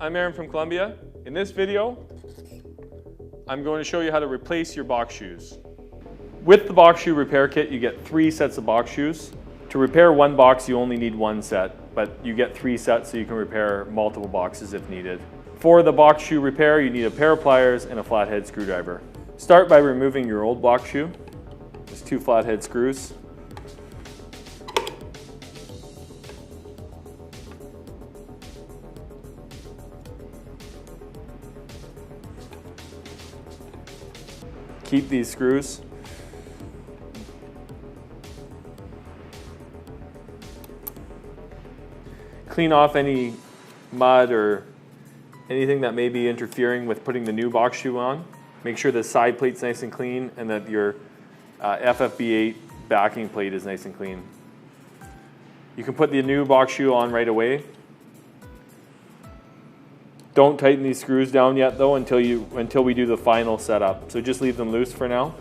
I'm Aaron from Columbia. In this video, I'm going to show you how to replace your box shoes. With the box shoe repair kit, you get 3 sets of box shoes. To repair one box, you only need 1 set, but you get 3 sets so you can repair multiple boxes if needed. For the box shoe repair, you need a pair of pliers and a flathead screwdriver. Start by removing your old box shoe. There's 2 flathead screws. Keep these screws. Clean off any mud or anything that may be interfering with putting the new box shoe on. Make sure the side plate's nice and clean and that your FFB8 backing plate is nice and clean. You can put the new box shoe on right away. Don't tighten these screws down yet though until we do the final setup. So just leave them loose for now.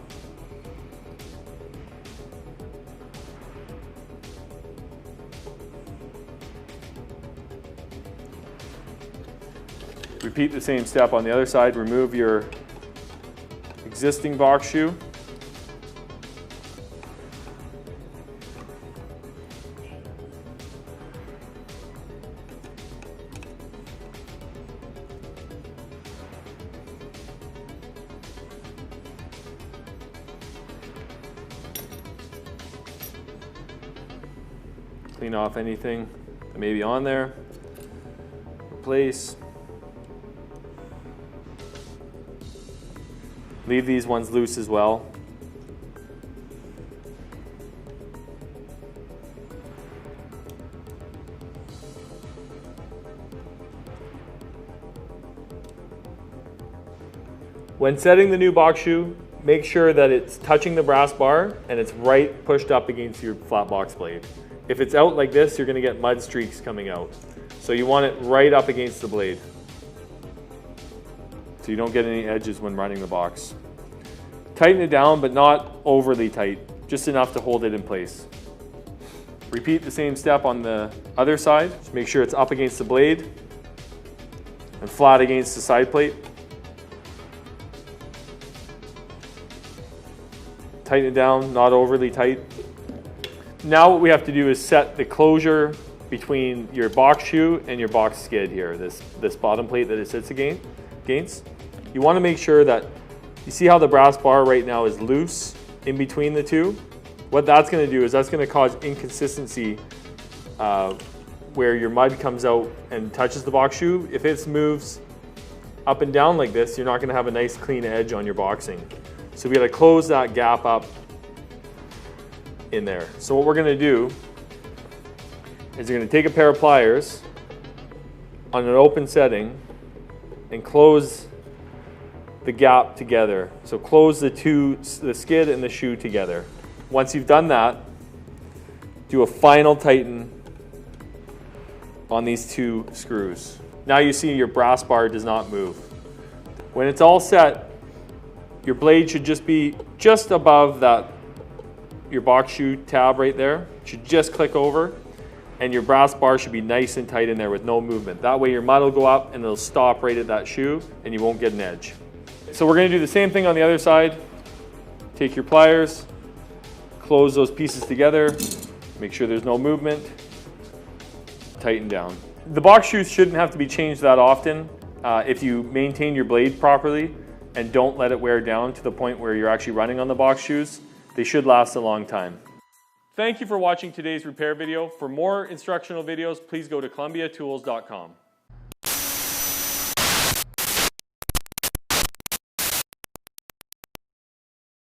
Repeat the same step on the other side. Remove your existing box shoe. Clean off anything that may be on there. Replace. Leave these ones loose as well. When setting the new box shoe, make sure that it's touching the brass bar and it's right pushed up against your flat box blade. If it's out like this, you're going to get mud streaks coming out. So you want it right up against the blade, so you don't get any edges when running the box. Tighten it down, but not overly tight, just enough to hold it in place. Repeat the same step on the other side. Just make sure it's up against the blade and flat against the side plate. Tighten it down, not overly tight. Now what we have to do is set the closure between your box shoe and your box skid here, this bottom plate that it sits against. You want to make sure that, you see how the brass bar right now is loose in between the two? What that's going to do is that's going to cause inconsistency where your mud comes out and touches the box shoe. If it moves up and down like this, you're not going to have a nice clean edge on your boxing. So we got to close that gap up in there. So what we're going to do is you're going to take a pair of pliers on an open setting and close the gap together. So close the skid and the shoe together. Once you've done that, do a final tighten on these 2 screws. Now you see your brass bar does not move. When it's all set, your blade should just be just above your box shoe tab right there. It should just click over, and your brass bar should be nice and tight in there with no movement. That way your mud will go up and it'll stop right at that shoe and you won't get an edge. So we're going to do the same thing on the other side. Take your pliers, close those pieces together, make sure there's no movement, tighten down. The box shoes shouldn't have to be changed that often if you maintain your blade properly and don't let it wear down to the point where you're actually running on the box shoes. They should last a long time. Thank you for watching today's repair video. For more instructional videos, please go to columbiatools.com.